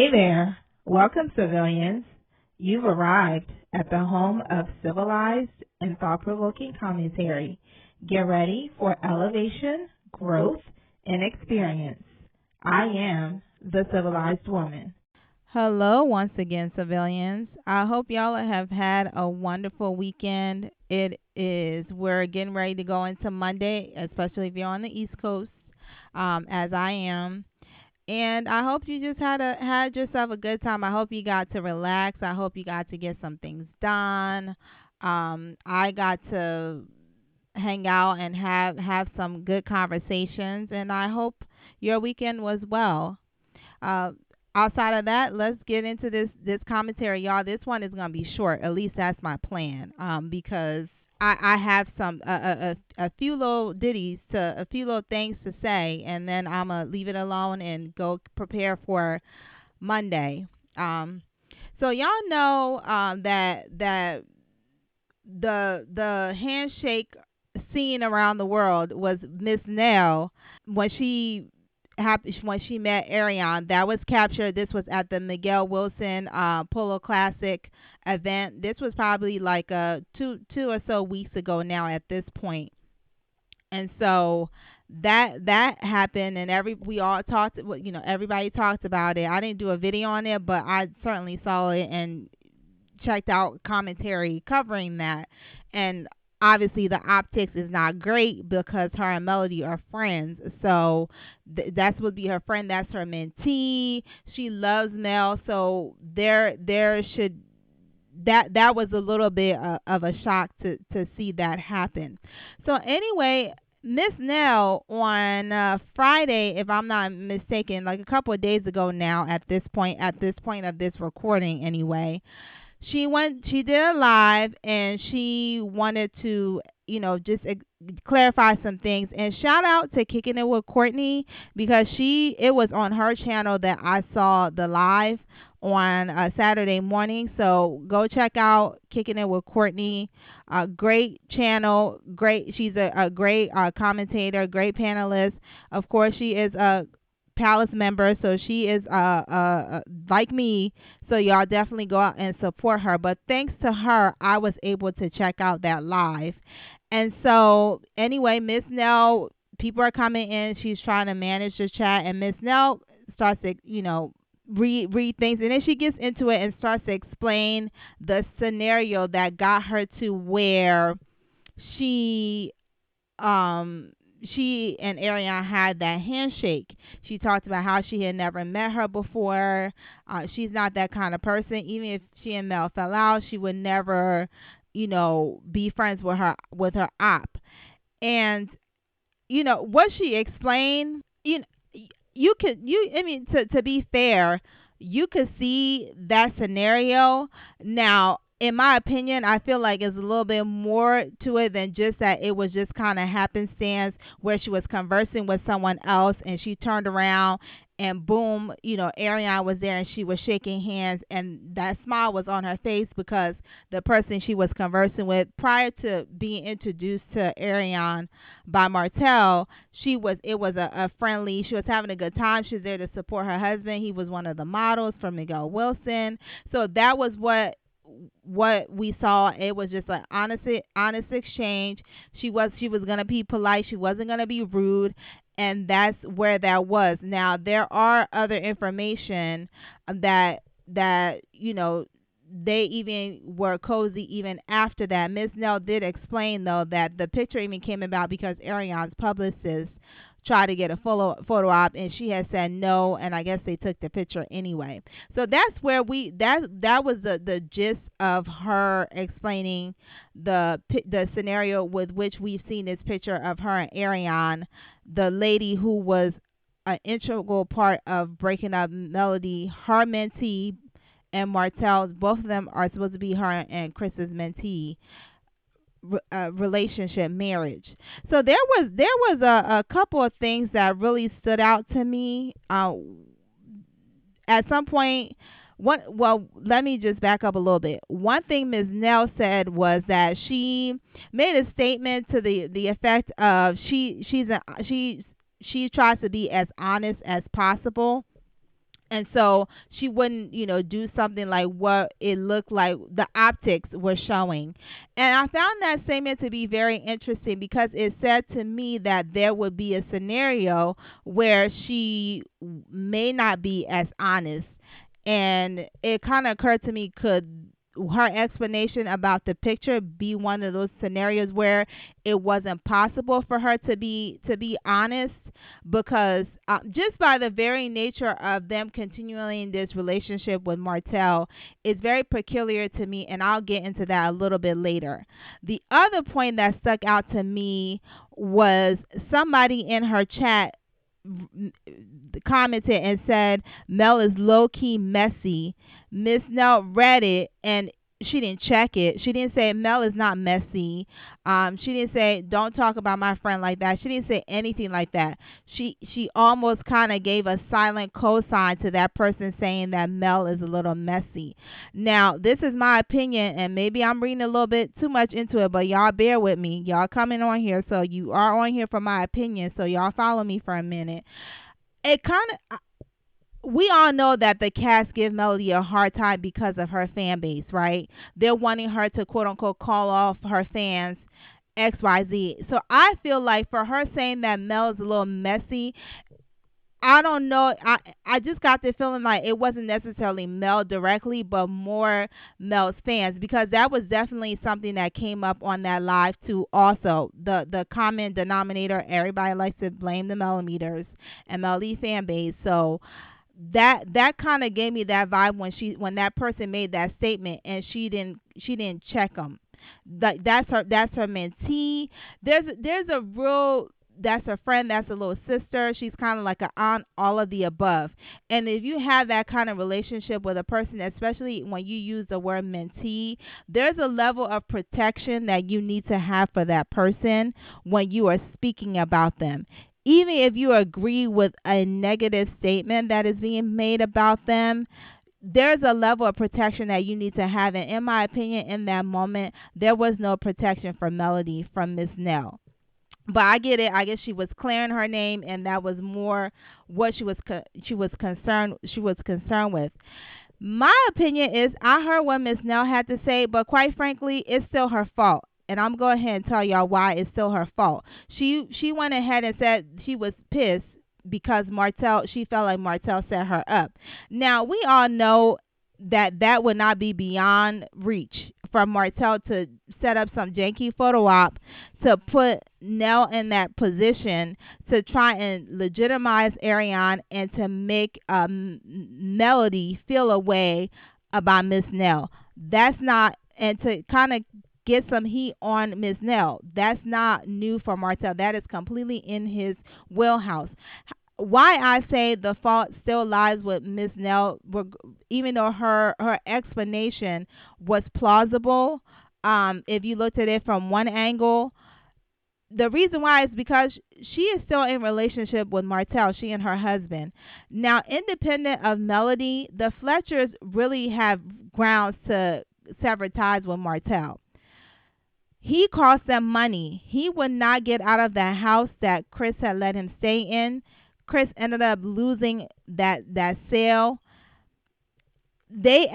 Hey there. Welcome, civilians. You've arrived at the home of civilized and thought-provoking commentary. Get ready for elevation, growth, and experience. I am the civilized woman. Hello, once again, civilians. I hope y'all have had a wonderful weekend. We're getting ready to go into Monday, especially if you're on the East Coast, as I am. And I hope you just had yourself a good time. I hope you got to relax. I hope you got to get some things done. I got to hang out and have some good conversations, and I hope your weekend was well. Uh, Outside of that, let's get into this commentary, y'all. This one is gonna be short. At least that's my plan. Because I have a few little ditties to a few little things to say, and then I'm gonna leave it alone and go prepare for Monday. So y'all know that the handshake scene around the world was Miss Nell when when she met Arrione. That was captured. This was at the Miguel Wilson Polo Classic event. This was probably like two or so weeks ago now at this point. And so that happened, and we all talked. Everybody talked about it. I didn't do a video on it, but I certainly saw it and checked out commentary covering that. And obviously the optics is not great because her and Melody are friends. So that would be her friend. That's her mentee. She loves Mel. So there should that was a little bit of a shock to see that happen. So anyway, Miss Nell on Friday, if I'm not mistaken, like a couple of days ago now at this point of this recording anyway, she did a live and she wanted to just clarify some things, and shout out to Kicking It with Courtney, because it was on her channel that I saw the live on Saturday morning. So go check out Kicking It with Courtney. Great channel, she's a great commentator, great panelist. Of course, she is a Palace member, so she is like me, so y'all definitely go out and support her. But thanks to her, I was able to check out that live. And so anyway, Miss Nell, people are coming in, she's trying to manage the chat, and Miss Nell starts to read things, and then she gets into it and starts to explain the scenario that got her to where she and Arrione had that handshake. She talked about how she had never met her before. She's not that kind of person. Even if she and Mel fell out, she would never, be friends with her op. And what she explained, to be fair, you could see that scenario. Now, in my opinion, I feel like it's a little bit more to it than just that it was just kind of happenstance where she was conversing with someone else and she turned around and boom, Arrione was there and she was shaking hands, and that smile was on her face because the person she was conversing with prior to being introduced to Arrione by Martell, it was a friendly, she was having a good time. She was there to support her husband. He was one of the models for Miguel Wilson. So that was what we saw. It was just an honest exchange. She was gonna be polite. She wasn't gonna be rude, and that's where that was. Now there are other information that they even were cozy even after that. Ms. Nell did explain though that the picture even came about because Arrione's publicist tried to get a photo op, and she had said no, and I guess they took the picture anyway. So that's where that was the gist of her explaining the scenario with which we've seen this picture of her and Arrione, the lady who was an integral part of breaking up Melody, her mentee, and Martell. Both of them are supposed to be her and Chris's mentee. Relationship, marriage. So there was a couple of things that really stood out to me. At some point, let me just back up a little bit. One thing Ms. Nell said was that she made a statement to the effect of she tries to be as honest as possible. And so she wouldn't, do something like what it looked like the optics were showing. And I found that statement to be very interesting because it said to me that there would be a scenario where she may not be as honest. And it kind of occurred to me, could her explanation about the picture be one of those scenarios where it wasn't possible for her to be honest, because just by the very nature of them continuing this relationship with Martell is very peculiar to me, and I'll get into that a little bit later. The other point that stuck out to me was somebody in her chat commented and said Mel is low key messy. Miss Nell read it and she didn't check it. She didn't say Mel is not messy. She didn't say don't talk about my friend like that. She didn't say anything like that. She almost kind of gave a silent cosign to that person saying that Mel is a little messy. Now, this is my opinion, and maybe I'm reading a little bit too much into it, but y'all bear with me. Y'all coming on here, so you are on here for my opinion, so y'all follow me for a minute. It kind of, we all know that the cast give Melody a hard time because of her fan base, right? They're wanting her to quote unquote call off her fans XYZ. So I feel like for her saying that Mel is a little messy, I don't know. I just got the feeling like it wasn't necessarily Mel directly, but more Mel's fans, because that was definitely something that came up on that live too. Also, the common denominator, everybody likes to blame the millimeters and Melody fan base. So that kind of gave me that vibe when that person made that statement and she didn't check them. That's her mentee. There's a real, that's a friend, that's a little sister. She's kind of like an aunt, all of the above. And if you have that kind of relationship with a person, especially when you use the word mentee, there's a level of protection that you need to have for that person when you are speaking about them. Even if you agree with a negative statement that is being made about them, there's a level of protection that you need to have. And in my opinion, in that moment, there was no protection for Melody from Miss Nell. But I get it. I guess she was clearing her name, and that was more what she was concerned with. My opinion is I heard what Miss Nell had to say, but quite frankly, it's still her fault. And I'm going to go ahead and tell y'all why it's still her fault. She went ahead and said she was pissed because she felt like Martell set her up. Now, we all know that would not be beyond reach for Martell to set up some janky photo op to put Nell in that position to try and legitimize Arrione and to make Melody feel a way about Miss Nell. That's not, and to kind of get some heat on Miss Nell. That's not new for Martell. That is completely in his wheelhouse. Why I say the fault still lies with Miss Nell, even though her explanation was plausible, if you looked at it from one angle. The reason why is because she is still in relationship with Martell, she and her husband. Now, independent of Melody, the Fletchers really have grounds to sever ties with Martell. He cost them money. He would not get out of that house that Chris had let him stay in. Chris ended up losing that sale. They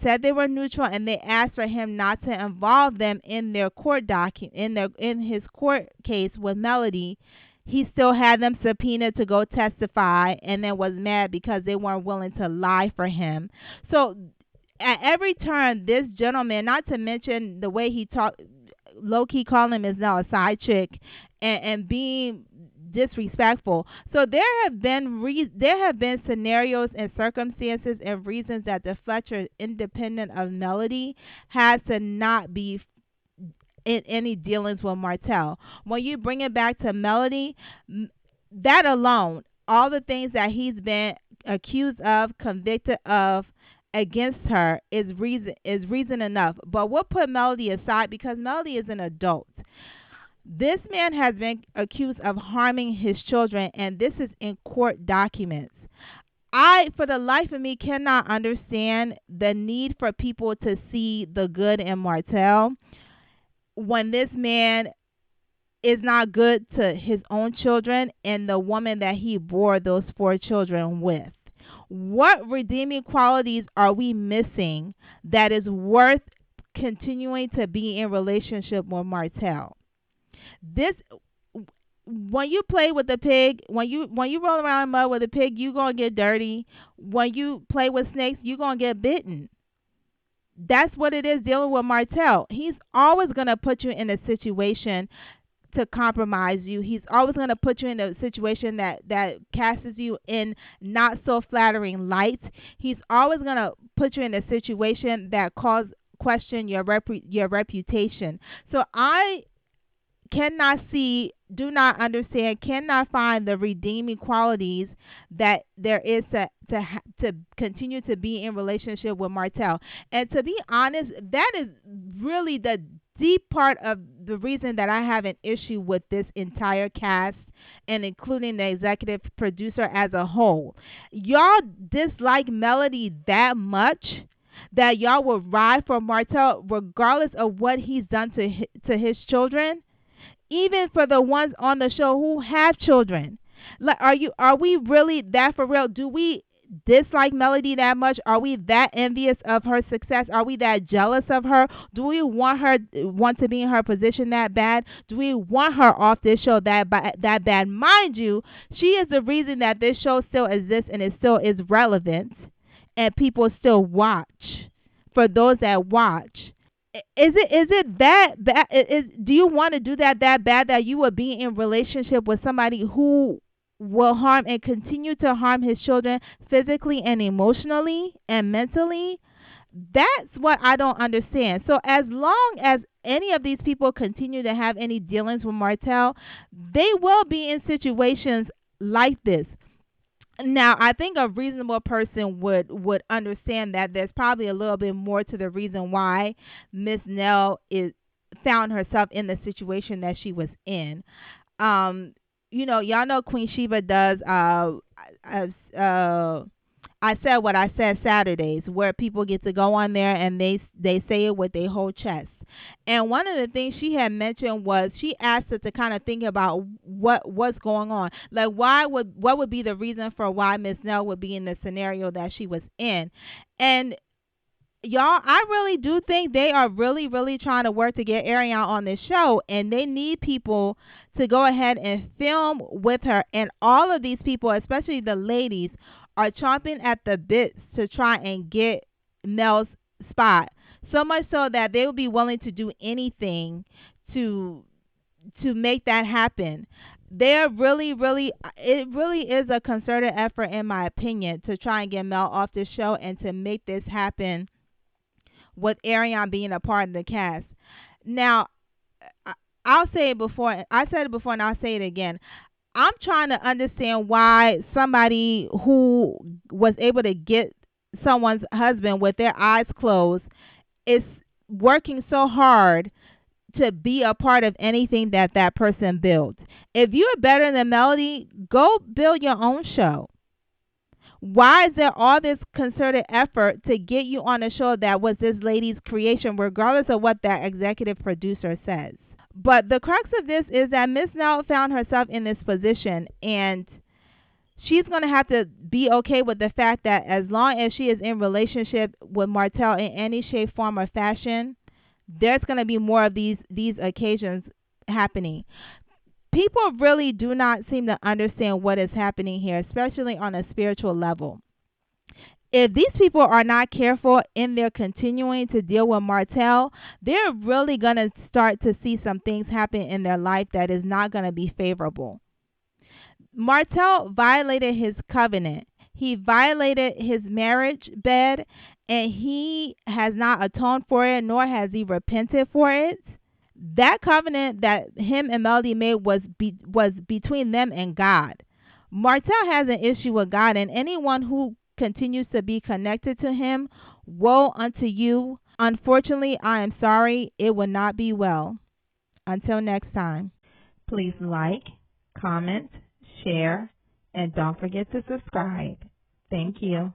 said they were neutral, and they asked for him not to involve them in their court in his court case with Melody. He still had them subpoenaed to go testify, and then was mad because they weren't willing to lie for him. So at every turn, this gentleman, not to mention the way he talked, low key calling him is now a side chick, and being disrespectful. So there have been scenarios and circumstances and reasons that the Fletcher, independent of Melody, has to not be in any dealings with Martell. When you bring it back to Melody, that alone, all the things that he's been accused of, convicted of against her is reason enough. But we'll put Melody aside because Melody is an adult. This man has been accused of harming his children, and this is in court documents. I, for the life of me, cannot understand the need for people to see the good in Martell when this man is not good to his own children and the woman that he bore those 4 children with. What redeeming qualities are we missing that is worth continuing to be in relationship with Martell? This When you play with the pig, when you roll around in mud with a pig, you gonna get dirty. When you play with snakes, you gonna get bitten. That's what it is dealing with Martell. He's always gonna put you in a situation to compromise you. He's always going to put you in a situation that casts you in not so flattering light. He's always going to put you in a situation that cause question your reputation. So I cannot see, do not understand, cannot find the redeeming qualities that there is to continue to be in relationship with Martell. And to be honest, that is really the deep part of the reason that I have an issue with this entire cast and including the executive producer as a whole. Y'all dislike Melody that much that y'all will ride for Martell regardless of what he's done to his children, even for the ones on the show who have children. Like, are we really that for real? Do we dislike Melody that much? Are we that envious of her success? Are we that jealous of her? Do we want to be in her position that bad? Do we want her off this show that bad? Mind you, she is the reason that this show still exists and it still is relevant and people still watch. For those that watch, is it that bad? Do you want to do that bad that you would be in relationship with somebody who will harm and continue to harm his children physically and emotionally and mentally? That's what I don't understand. So as long as any of these people continue to have any dealings with Martell, they will be in situations like this. Now, I think a reasonable person would understand that there's probably a little bit more to the reason why Miss Nell found herself in the situation that she was in. Y'all know Queen Sheba does I said what I said Saturdays, where people get to go on there and they say it with their whole chest. And one of the things she had mentioned was she asked us to kind of think about what's going on. Like what would be the reason for why Miss Nell would be in the scenario that she was in. And y'all, I really do think they are really, really trying to work to get Arrione on this show, and they need people to go ahead and film with her. And all of these people, especially the ladies, are chomping at the bits to try and get Nell's spot. So much so that they will be willing to do anything to make that happen. They're really, really, it really is a concerted effort, in my opinion, to try and get Mel off the show and to make this happen with Arrione being a part of the cast. Now, I'll say it before. I said it before, and I'll say it again. I'm trying to understand why somebody who was able to get someone's husband with their eyes closed is working so hard to be a part of anything that person builds. If you're better than Melody, go build your own show. Why is there all this concerted effort to get you on a show that was this lady's creation, regardless of what that executive producer says? But the crux of this is that Miss Nell found herself in this position, and she's going to have to be okay with the fact that as long as she is in relationship with Martell in any shape, form, or fashion, there's going to be more of these occasions happening. People really do not seem to understand what is happening here, especially on a spiritual level. If these people are not careful in their continuing to deal with Martell, they're really going to start to see some things happen in their life that is not going to be favorable. Martell violated his covenant. He violated his marriage bed, and he has not atoned for it, nor has he repented for it. That covenant that him and Melody made was between them and God. Martell has an issue with God, and anyone who continues to be connected to him, woe unto you. Unfortunately, I am sorry, it will not be well. Until next time. Please like, comment, share, and don't forget to subscribe. Thank you.